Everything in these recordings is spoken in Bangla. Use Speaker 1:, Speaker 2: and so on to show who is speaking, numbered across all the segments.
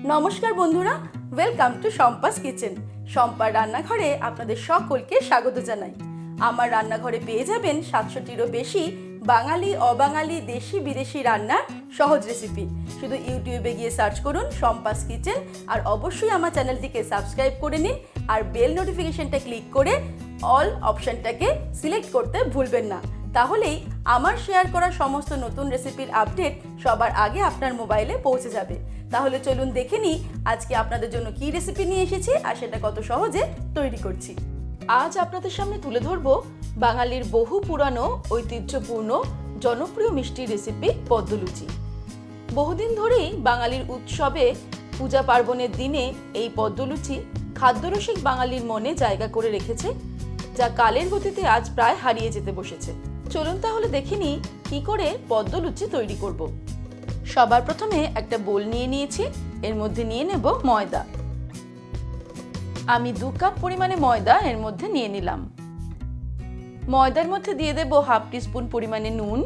Speaker 1: নমস্কার বন্ধুরা, ওয়েলকাম টু শম্পাস কিচেন। শম্পার রান্নাঘরে আপনাদের সকলকে স্বাগত জানাই। আমার রান্নাঘরে পেয়ে যাবেন 700টিরও বেশি বাঙালি, অবাঙালি, দেশি বিদেশি রান্নার সহজ রেসিপি। শুধু ইউটিউবে গিয়ে সার্চ করুন শম্পাস কিচেন, আর অবশ্যই আমার চ্যানেলটিকে সাবস্ক্রাইব করে নিন, আর বেল নোটিফিকেশনটা ক্লিক করে অল অপশনটাকে সিলেক্ট করতে ভুলবেন না। তাহলেই আমার শেয়ার করা সমস্ত নতুন রেসিপির আপডেট সবার আগে আপনার মোবাইলে পৌঁছে যাবে। তাহলে চলুন দেখে নিই আজকে আপনাদের জন্য কি রেসিপি নিয়ে এসেছি আর সেটা কত সহজে তৈরি করছি। আজ আপনাদের সামনে তুলে ধরবো বাঙালির বহু পুরানো, ঐতিহ্যপূর্ণ, জনপ্রিয় মিষ্টি রেসিপি পদ্মলুচি। বহুদিন ধরেই বাঙালির উৎসবে, পূজা পার্বণের দিনে এই পদ্মলুচি খাদ্যরসিক বাঙালির মনে জায়গা করে রেখেছে, যা কালের গতিতে আজ প্রায় হারিয়ে যেতে বসেছে। চলুন তাহলে দেখে নিই কি করে পদ্মলুচি তৈরি করব। সবার প্রথমে একটা বোল নিয়ে নিয়েছি, এর মধ্যে নিয়ে নেব ময়দা। আমি 2 কাপ পরিমাণে ময়দা এর মধ্যে নিয়ে নিলাম। ময়দার মধ্যে দিয়ে দেব 1/2 টিস্পুন পরিমাণে নুন,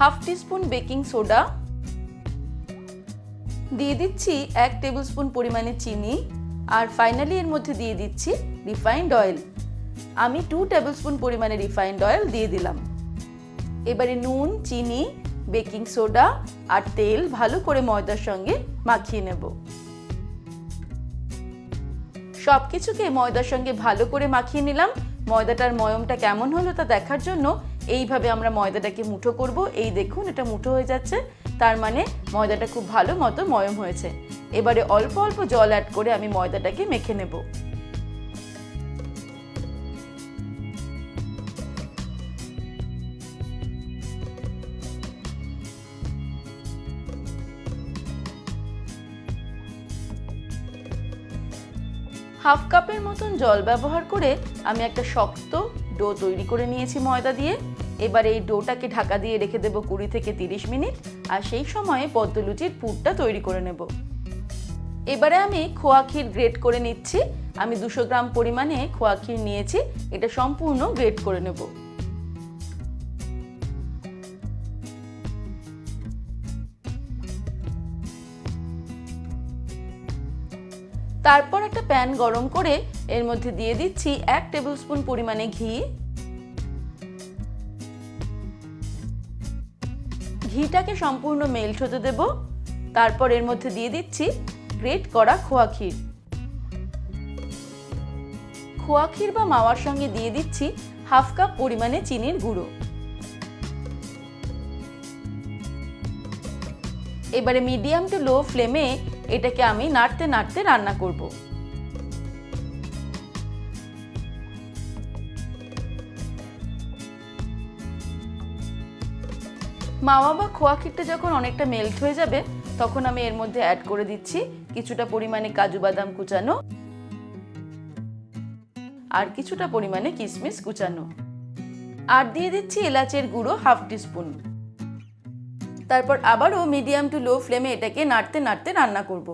Speaker 1: 1/2 টিস্পুন বেকিং সোডা, দিয়ে দিচ্ছি 1 টেবিলস্পুন পরিমাণে চিনি, আর ফাইনালি এর মধ্যে দিয়ে দিচ্ছি রিফাইন্ড অয়েল। আমি 2 টেবিলস্পুন পরিমাণে রিফাইন্ড অয়েল দিয়ে দিলাম। এবারে নুন, চিনি, বেকিং সোডা আর তেল ভালো করে ময়দার সঙ্গে মাখিয়ে নেব। সবকিছুকে ময়দার সঙ্গে ভালো করে মাখিয়ে নিলাম। ময়দাটার ময়মটা কেমন হলো তা দেখার জন্য এইভাবে আমরা ময়দাটাকে মুঠো করব। এই দেখুন, এটা মুঠো হয়ে যাচ্ছে, তার মানে ময়দাটা খুব ভালো মতো ময়ম হয়েছে। এবারে অল্প অল্প জল অ্যাড করে আমি ময়দাটাকে মেখে নেব। হাফ কাপের মতন জল ব্যবহার করে আমি একটা শক্ত ডো তৈরি করে নিয়েছি ময়দা দিয়ে। এবার এই ডোটাকে ঢাকা দিয়ে রেখে দেবো 20 থেকে 30 মিনিট, আর সেই সময়ে পদ্মলুচির পুরটা তৈরি করে নেব। এবারে আমি খোয়া ক্ষীর গ্রেট করে নিচ্ছি। আমি 200 গ্রাম পরিমাণে খোয়া ক্ষীর নিয়েছি, এটা সম্পূর্ণ গ্রেট করে নেব। তারপর একটা প্যান গরম করে এর মধ্যে দিয়ে দিচ্ছি 1 টেবিলস্পুন পরিমাণে ঘি। ঘিটাকে সম্পূর্ণ মেল্ট হতে দেব। তারপর এর মধ্যে দিয়ে দিচ্ছি গ্রেট করা খোয়া ক্ষীর। খোয়া ক্ষীর বা মাওয়ার সঙ্গে দিয়ে দিচ্ছি 1/2 কাপ পরিমাণে চিনির গুঁড়ো। এবারে মিডিয়াম টু লো ফ্লেমে এটাকে আমি নাড়তে নাড়তে রান্না করব। মাওয়া বা খোয়া ক্ষীরটা যখন অনেকটা মেল্ট হয়ে যাবে, তখন আমি এর মধ্যে অ্যাড করে দিচ্ছি কিছুটা পরিমাণে কাজু বাদাম কুচানো আর কিছুটা পরিমাণে কিশমিশ কুচানো, আর দিয়ে দিচ্ছি এলাচের গুঁড়ো 1/2 টিস্পুন। তারপর আবারও মিডিয়াম টু লো ফ্লেমে এটাকে নাড়তে নাড়তে রান্না করব।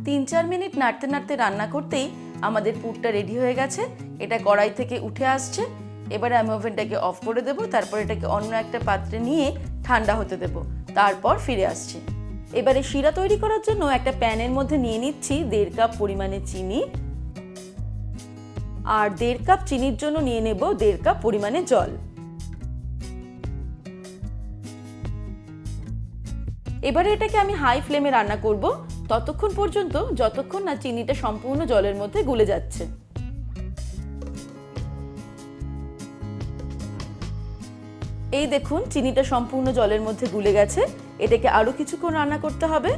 Speaker 1: তিন 4 মিনিট নাড়তে নাড়তে রান্না করতেই আমাদের পুরটা রেডি হয়ে গেছে। এটা কড়াই থেকে উঠে আসছে। এবারে আমি ওভেনটাকে অফ করে দেব। তারপর এটাকে অন্য একটা পাত্রে নিয়ে ঠান্ডা হতে দেব। তারপর ফিরে আসছি। এবারে শিরা তৈরি করার জন্য একটা প্যানের মধ্যে নিয়ে নিচ্ছি 1.5 কাপ পরিমাণে চিনি, আর 1.5 কাপ চিনির জন্য নিয়ে নেব 1.5 কাপ পরিমাণে জল। এবারে এটাকে আমি হাই ফ্লেমে রান্না করব ততক্ষণ পর্যন্ত যতক্ষণ না চিনিটা সম্পূর্ণ জলের মধ্যে গুলে যাচ্ছে। এই দেখুন, চিনিটা সম্পূর্ণ জলের মধ্যে গুলে গেছে। এটাকে আরো কিছুক্ষণ রান্না করতে হবে।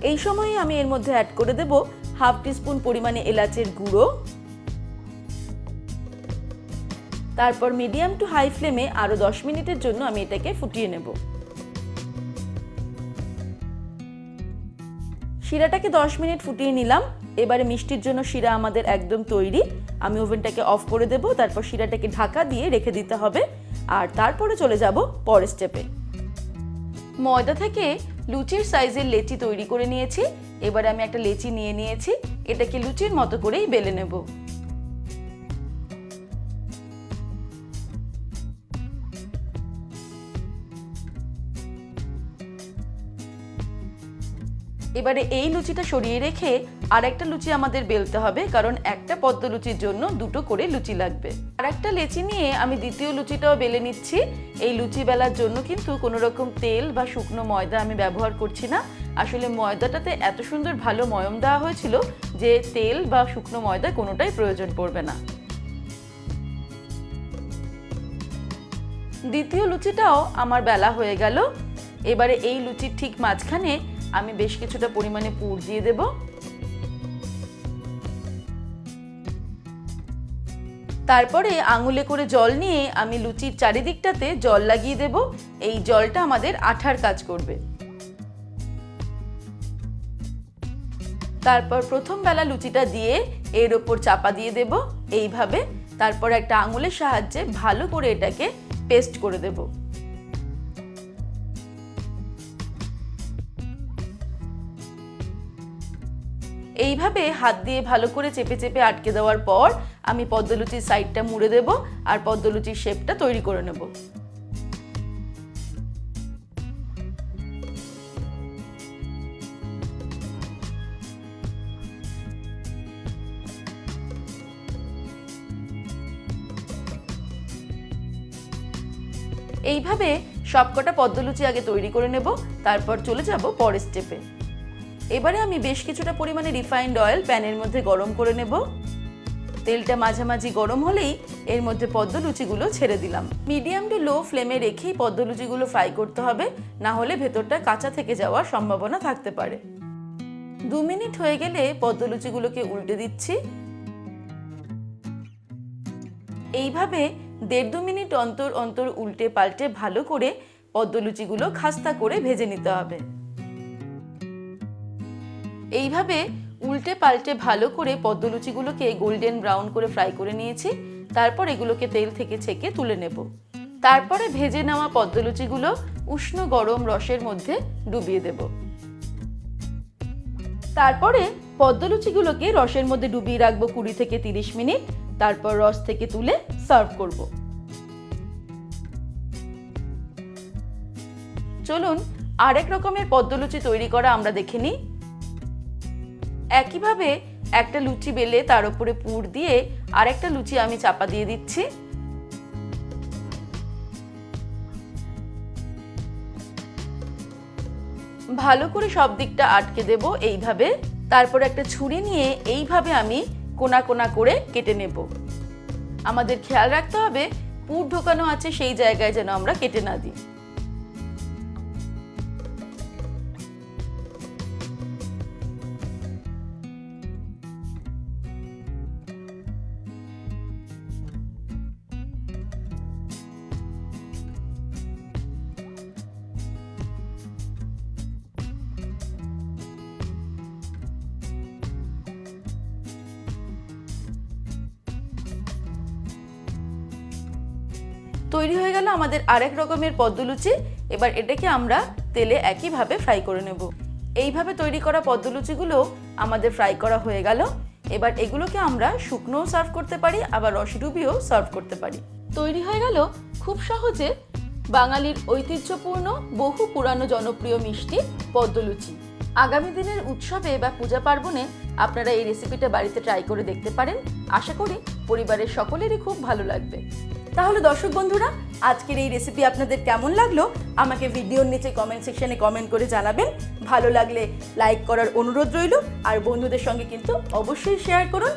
Speaker 1: এই সময়ে আমি এর মধ্যে অ্যাড করে দেব 1/2 টিস্পুন পরিমাণে এলাচের গুঁড়ো। তারপর মিডিয়াম টু হাই ফ্লেমে আরো 10 মিনিটের জন্য আমি এটাকে ফুটিয়ে নেব। শিরাটাকে 10 মিনিট ফুটিয়ে নিলাম। এবারে মিষ্টির জন্য শিরা আমাদের একদম তৈরি। আমি ওভেনটাকে অফ করে দেব। তারপর শিরাটাকে ঢাকা দিয়ে রেখে দিতে হবে, আর তারপরে চলে যাব পরের স্টেপে। ময়দা থেকে লুচির সাইজের লেচি তৈরি করে নিয়েছি। এবারে আমি একটা লেচি নিয়ে নিয়েছি, এটাকে লুচির মতো করেই বেলে নেব। এবারে এই লুচিটা সরিয়ে রেখে আর একটা লুচি আমাদের বেলতে হবে, কারণ একটা পদ্ম লুচির জন্য দুটো করে লুচি লাগবে। আর একটা লেচি নিয়ে আমি দ্বিতীয় লুচিটাও বেলে নিচ্ছি। এই লুচি বেলার জন্য কিন্তু কোনো রকম তেল বা শুকনো ময়দা আমি ব্যবহার করছি না। আসলে ময়দাটাতে এত সুন্দর ভালো ময়ম দেওয়া হয়েছিল যে তেল বা শুকনো ময়দা কোনোটাই প্রয়োজন পড়বে না। দ্বিতীয় লুচিটাও আমার বেলা হয়ে গেল। এবারে এই লুচির ঠিক মাঝখানে আমি বেশ কিছুটা পরিমাণে পুর দিয়ে দেব। তারপরে আঙুলে করে জল নিয়ে আমি লুচির চারিদিকটাতে জল লাগিয়ে দেব। এই জলটা আমাদের আঠার কাজ করবে। তারপর প্রথম বেলা লুচিটা দিয়ে এর ওপর চাপা দিয়ে দেব এইভাবে। তারপর একটা আঙুলের সাহায্যে ভালো করে এটাকে পেস্ট করে দেব। এইভাবে হাত দিয়ে ভালো করে চেপে চেপে আটকে দেওয়ার পর আমি পদ্মলুচির সাইডটা মুড়ে দেব আর পদ্মলুচির শেপটা তৈরি করে নেব। এইভাবে সবকটা পদ্মলুচি আগে তৈরি করে নেব, তারপর চলে যাব পরের স্টেপে। এবারে আমি বেশ কিছুটা পরিমাণে রিফাইন্ড অয়েল প্যানের মধ্যে গরম করে নেব। তেলটা মাঝামাঝি গরম হলেই এর মধ্যে পদ্মলুচিগুলো ছেড়ে দিলাম। মিডিয়াম টু লো ফ্লেমে রেখেই পদ্মলুচিগুলো ফ্রাই করতে হবে, না হলে ভেতরটা কাঁচা থেকে যাওয়ার সম্ভাবনা থাকতে পারে। 2 মিনিট হয়ে গেলে পদ্মলুচিগুলোকে উল্টে দিচ্ছি। এইভাবে 1.5-2 মিনিট অন্তর অন্তর উল্টে পাল্টে ভালো করে পদ্মলুচিগুলো খাস্তা করে ভেজে নিতে হবে। এইভাবে উল্টে পাল্টে ভালো করে পদ্মলুচিগুলোকে গোল্ডেন ব্রাউন করে ফ্রাই করে নিয়েছি। তারপর এগুলোকে তেল থেকে ছেঁকে তুলে নেব। তারপরে ভেজে নেওয়া পদ্মলুচিগুলো উষ্ণ গরম রসের মধ্যে ডুবিয়ে দেব। তারপরে পদ্মলুচিগুলোকে রসের মধ্যে ডুবিয়ে রাখবো 20 থেকে 30 মিনিট। তারপর রস থেকে তুলে সার্ভ করব। চলুন আরেক রকমের পদ্মলুচি তৈরি করা আমরা দেখে নিই। একইভাবে একটা লুচি বেলে তার উপরে পুর দিয়ে আরেকটা লুচি আমি চাপা দিয়ে দিচ্ছি। ভালো করে সব দিকটা আটকে দেব এইভাবে। তারপর একটা ছুরি নিয়ে এইভাবে আমি কোনা কোনা করে কেটে নেব। আমাদের খেয়াল রাখতে হবে পুর ঢোকানো আছে সেই জায়গায় যেন আমরা কেটে না দিই। তৈরি হয়ে গেল আমাদের আরেক রকমের পদ্মলুচি। এবার এটাকে আমরা তেলে একইভাবে ফ্রাই করে নেব। এইভাবে তৈরি করা পদ্মলুচিগুলো আমাদের ফ্রাই করা হয়ে গেল। এবার এগুলোকে আমরা শুকনোও সার্ভ করতে পারি, আবার রসে ডুবিয়েও সার্ভ করতে পারি। তৈরি হয়ে গেল খুব সহজে বাঙালির ঐতিহ্যপূর্ণ বহু পুরানো জনপ্রিয় মিষ্টি পদ্মলুচি। আগামী দিনের উৎসবে বা পূজা পার্বণে আপনারা এই রেসিপিটা বাড়িতে ট্রাই করে দেখতে পারেন। আশা করি পরিবারের সকলেরই খুব ভালো লাগবে। তাহলে দর্শক বন্ধুরা, আজকের এই রেসিপি আপনাদের কেমন লাগলো আমাকে ভিডিওর নিচে কমেন্ট সেকশনে কমেন্ট করে জানাবেন। ভালো লাগলে লাইক করার অনুরোধ রইল, আর বন্ধুদের সঙ্গে কিন্তু অবশ্যই শেয়ার করুন।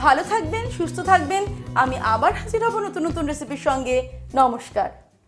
Speaker 1: ভালো থাকবেন, সুস্থ থাকবেন। আমি আবার হাজির হব নতুন নতুন রেসিপির সঙ্গে। নমস্কার।